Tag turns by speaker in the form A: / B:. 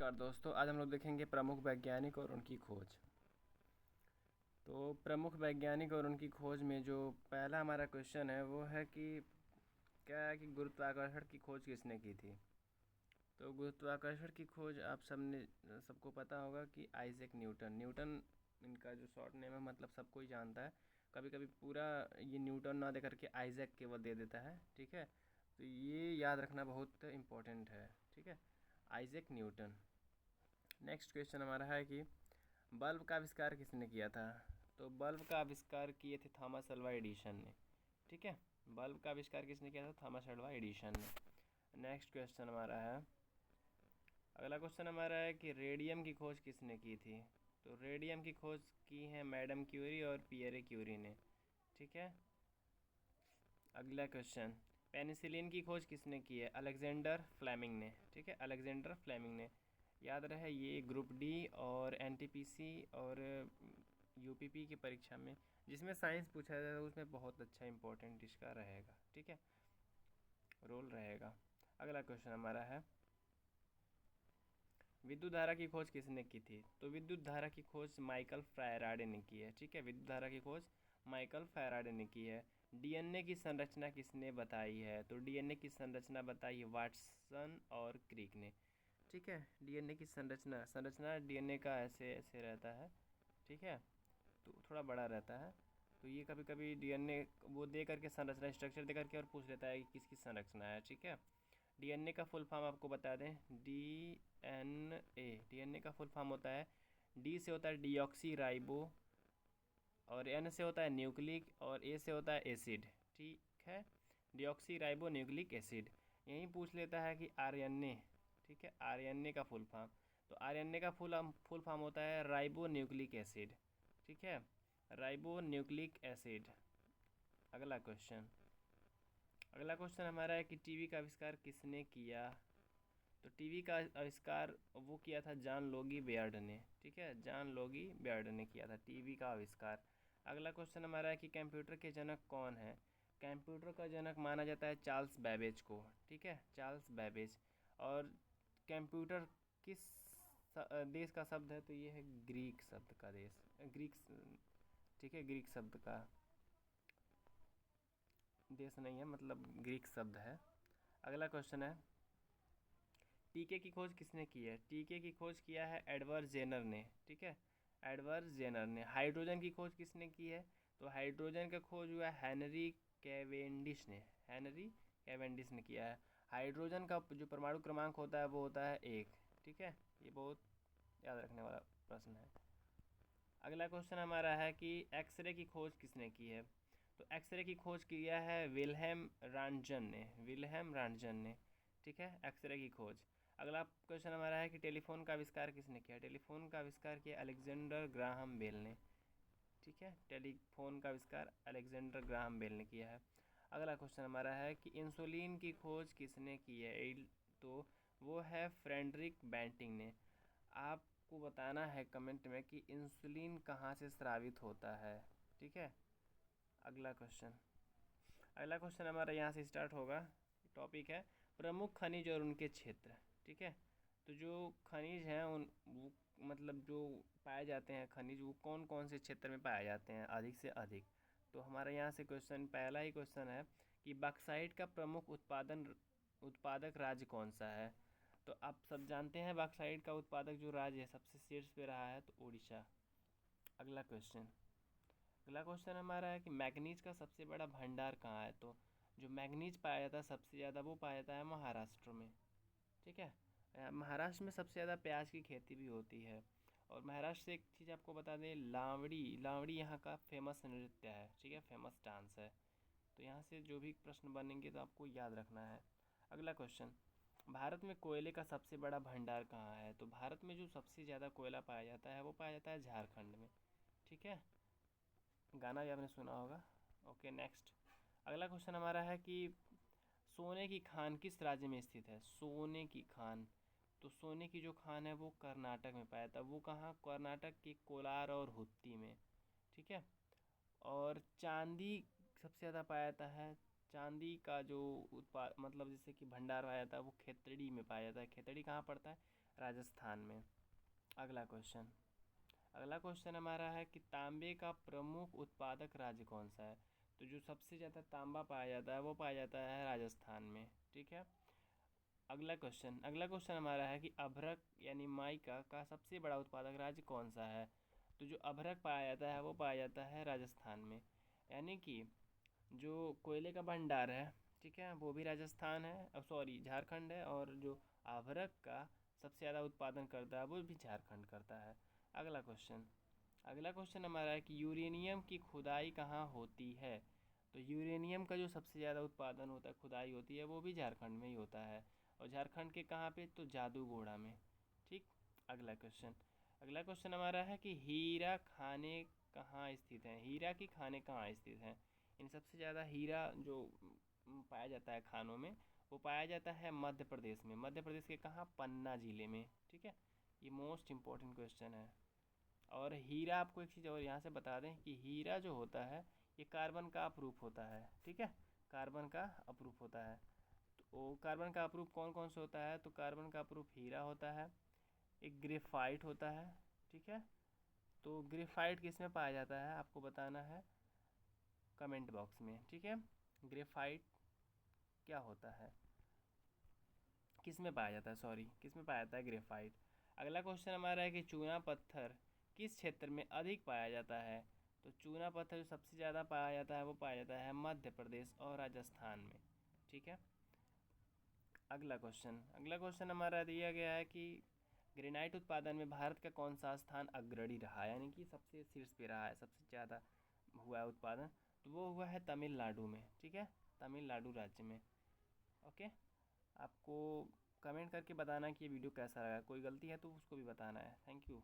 A: नमस्कार दोस्तों, आज हम लोग देखेंगे प्रमुख वैज्ञानिक और उनकी खोज। तो प्रमुख वैज्ञानिक और उनकी खोज में जो पहला हमारा क्वेश्चन है वो है कि क्या है कि गुरुत्वाकर्षण की खोज किसने की थी। तो गुरुत्वाकर्षण की खोज आप सबको पता होगा कि आइजैक न्यूटन इनका जो शॉर्ट नेम है, मतलब सब कोई जानता है। कभी कभी पूरा ये न्यूटन ना दे करके आइजैक केवल दे देता है, ठीक है। तो ये याद रखना बहुत इम्पोर्टेंट है, ठीक है, आइजैक न्यूटन। नेक्स्ट क्वेश्चन हमारा है कि बल्ब का आविष्कार किसने किया था। तो बल्ब का आविष्कार किए थे थॉमस अल्वा एडिसन ने, ठीक है। बल्ब का आविष्कार किसने किया था? थॉमस अल्वा एडिसन ने। नेक्स्ट क्वेश्चन हमारा है, अगला क्वेश्चन हमारा है कि रेडियम की खोज किसने की थी। तो रेडियम की खोज की है मैडम क्यूरी और पियरे क्यूरी ने, ठीक है। अगला क्वेश्चन, पेनिसिलिन की खोज किसने की है? अलेक्जेंडर फ्लेमिंग ने, ठीक है, अलेक्जेंडर फ्लेमिंग ने। याद रहे ये ग्रुप डी और एनटीपीसी और यूपीपी की परीक्षा में जिसमें साइंस पूछा जाए उसमें बहुत अच्छा इंपॉर्टेंट इसका रहेगा, ठीक है, रोल रहेगा। अगला क्वेश्चन हमारा है, विद्युत धारा की खोज किसने की थी। तो विद्युत धारा की खोज माइकल फैराडे ने की है, ठीक है। विद्युत धारा की खोज माइकल फैराडे ने की है। डीएनए की संरचना किसने बताई है। तो डीएनए की संरचना बताई है वाटसन और क्रिक ने, ठीक है। डीएनए की संरचना डीएनए का ऐसे ऐसे रहता है, ठीक है, तो थोड़ा बड़ा रहता है। तो ये कभी कभी डीएनए वो दे करके संरचना स्ट्रक्चर दे करके और पूछ लेता है कि किसकी संरचना है, ठीक है। डीएनए का फुल फॉर्म आपको बता दें, डीएनए का फुल फॉर्म होता है, डी से होता है डीऑक्सी राइबो, और एन से होता है न्यूक्लिक, और ए से होता है एसिड, ठीक है, डीऑक्सी राइबो न्यूक्लिक एसिड। यहीं पूछ लेता है कि आरएनए, ठीक है, आरएनए का फुल फॉर्म। तो आरएनए का फुल फॉर्म होता है राइबो न्यूक्लिक एसिड, ठीक है, राइबो न्यूक्लिक एसिड। अगला क्वेश्चन हमारा है कि टीवी का आविष्कार किसने किया। तो टीवी का आविष्कार वो किया था जॉन लोगी बेयर्ड ने, ठीक है, जॉन लोगी बेयर्ड ने किया था टीवी का आविष्कार। अगला क्वेश्चन हमारा है कि कंप्यूटर के जनक कौन है। कंप्यूटर का जनक माना जाता है चार्ल्स बैबेज को, ठीक है, चार्ल्स बैबेज। और कंप्यूटर किस देश का शब्द है। तो ये है ग्रीक शब्द का देश, ग्रीक, ठीक है, ग्रीक शब्द का देश नहीं है, मतलब ग्रीक शब्द है। अगला क्वेश्चन है, टीके की खोज किसने की है। टीके की खोज किया है एडवर्ड जेनर ने, ठीक है, एडवर्ड जेनर ने। हाइड्रोजन की खोज किसने की है। तो हाइड्रोजन का खोज हुआ हेनरी कैवेंडिश ने, हेनरी कैवेंडिश ने किया है। हाइड्रोजन का जो परमाणु क्रमांक होता है वो होता है 1, ठीक है, ये बहुत याद रखने वाला प्रश्न है। अगला क्वेश्चन हमारा है कि एक्सरे की खोज किसने की है। तो एक्सरे की खोज किया है विल्हेम रांटजन ने, ठीक है, एक्सरे की खोज। अगला क्वेश्चन हमारा है कि टेलीफोन का आविष्कार किसने किया। टेलीफोन का आविष्कार किया अलेक्जेंडर ग्राहम बेल ने, ठीक है, टेलीफोन का आविष्कार अलेक्जेंडर ग्राहम बेल ने किया है। अगला क्वेश्चन हमारा है कि इंसुलिन की खोज किसने की है। तो वो है फ्रेडरिक बेंटिंग ने। आपको बताना है कमेंट में कि इंसुलिन कहाँ से स्रावित होता है, ठीक है। अगला क्वेश्चन हमारा यहाँ से स्टार्ट होगा। टॉपिक है प्रमुख खनिज और उनके क्षेत्र, ठीक है। तो जो खनिज हैं उन वो मतलब जो पाए जाते हैं खनिज, वो कौन कौन से क्षेत्र में पाए जाते हैं अधिक से अधिक। तो हमारा यहाँ से पहला ही क्वेश्चन है कि बॉक्साइट का प्रमुख उत्पादक राज्य कौन सा है। तो आप सब जानते हैं बॉक्साइट का उत्पादक जो राज्य है सबसे शीर्ष पे रहा है, तो उड़ीसा। अगला क्वेश्चन हमारा है कि मैग्नीज का सबसे बड़ा भंडार कहाँ है। तो जो मैग्नीज पाया जाता है सबसे ज़्यादा वो पाया जाता है महाराष्ट्र में, ठीक है। महाराष्ट्र में सबसे ज़्यादा प्याज की खेती भी होती है। और महाराष्ट्र से एक चीज़ आपको बता दें, लावड़ी यहाँ का फेमस नृत्य है, ठीक है, फेमस डांस है। तो यहाँ से जो भी प्रश्न बनेंगे तो आपको याद रखना है। अगला क्वेश्चन, भारत में कोयले का सबसे बड़ा भंडार कहाँ है। तो भारत में जो सबसे ज़्यादा कोयला पाया जाता है वो पाया जाता है झारखंड में, ठीक है, गाना भी आपने सुना होगा। Okay, next. अगला क्वेश्चन हमारा है कि सोने की खान किस राज्य में स्थित है। सोने की खान, तो सोने की जो खान है वो कर्नाटक में पाया जाता है। वो कहाँ? कर्नाटक के कोलार और हुत्ती में, ठीक है। और चांदी सबसे ज़्यादा पाया जाता है। चांदी का जो उत्पाद मतलब जैसे कि भंडार पाया जाता है वो खेतड़ी में पाया जाता है। खेतड़ी कहाँ पड़ता है? राजस्थान में। अगला क्वेश्चन हमारा है कि तांबे का प्रमुख उत्पादक राज्य कौन सा है। तो जो सबसे ज़्यादा तांबा पाया जाता है वो पाया जाता है राजस्थान में। ठीक है। अगला क्वेश्चन हमारा है कि अभ्रक यानी माइका का सबसे बड़ा उत्पादक राज्य कौन सा है। तो जो अभ्रक पाया जाता है वो पाया जाता है राजस्थान में। यानी कि जो कोयले का भंडार है, ठीक है, वो भी राजस्थान है, अब सॉरी झारखंड है, और जो अभ्रक का सबसे ज़्यादा उत्पादन करता है वो भी झारखंड करता है। अगला क्वेश्चन हमारा है कि यूरेनियम की खुदाई कहाँ होती है। तो यूरेनियम का जो सबसे ज़्यादा उत्पादन होता है, खुदाई होती है, वो भी झारखंड में ही होता है, और झारखंड के कहाँ पे, तो जादूगोड़ा में। ठीक। अगला क्वेश्चन हमारा है कि हीरा खाने कहाँ स्थित हैं। हीरा की खाने कहाँ स्थित हैं। इन सबसे ज़्यादा हीरा जो पाया जाता है खानों में, वो पाया जाता है मध्य प्रदेश में। मध्य प्रदेश के कहाँ, पन्ना ज़िले में। ठीक है, ये मोस्ट इम्पॉर्टेंट क्वेश्चन है। और हीरा, आपको एक चीज़ और यहाँ से बता दें कि हीरा जो होता है ये कार्बन का अप्रूफ होता है। ठीक है, कार्बन का अप्रूफ होता है। तो कार्बन का अप्रूफ कौन कौन से होता है, तो कार्बन का अप्रूफ हीरा होता है, एक ग्रेफाइट होता है। ठीक है, तो ग्रेफाइट किस में पाया जाता है आपको बताना है कमेंट बॉक्स में। ठीक है, ग्रेफाइट क्या होता है, किस में पाया जाता है, किस में पाया जाता है ग्रेफाइट। अगला क्वेश्चन हमारा है कि चूना पत्थर किस क्षेत्र में अधिक पाया जाता है। तो चूना पत्थर जो सबसे ज़्यादा पाया जाता है वो पाया जाता है मध्य प्रदेश और राजस्थान में। ठीक है। अगला क्वेश्चन हमारा दिया गया है कि ग्रेनाइट उत्पादन में भारत का कौन सा स्थान अग्रणी रहा है, यानी कि सबसे शीर्ष पे रहा है, सबसे ज़्यादा हुआ है उत्पादन। तो वो हुआ है तमिलनाडु में। ठीक है, तमिलनाडु राज्य में। ओके, आपको कमेंट करके बताना कि ये वीडियो कैसा लगा, कोई गलती है तो उसको भी बताना है। Thank you.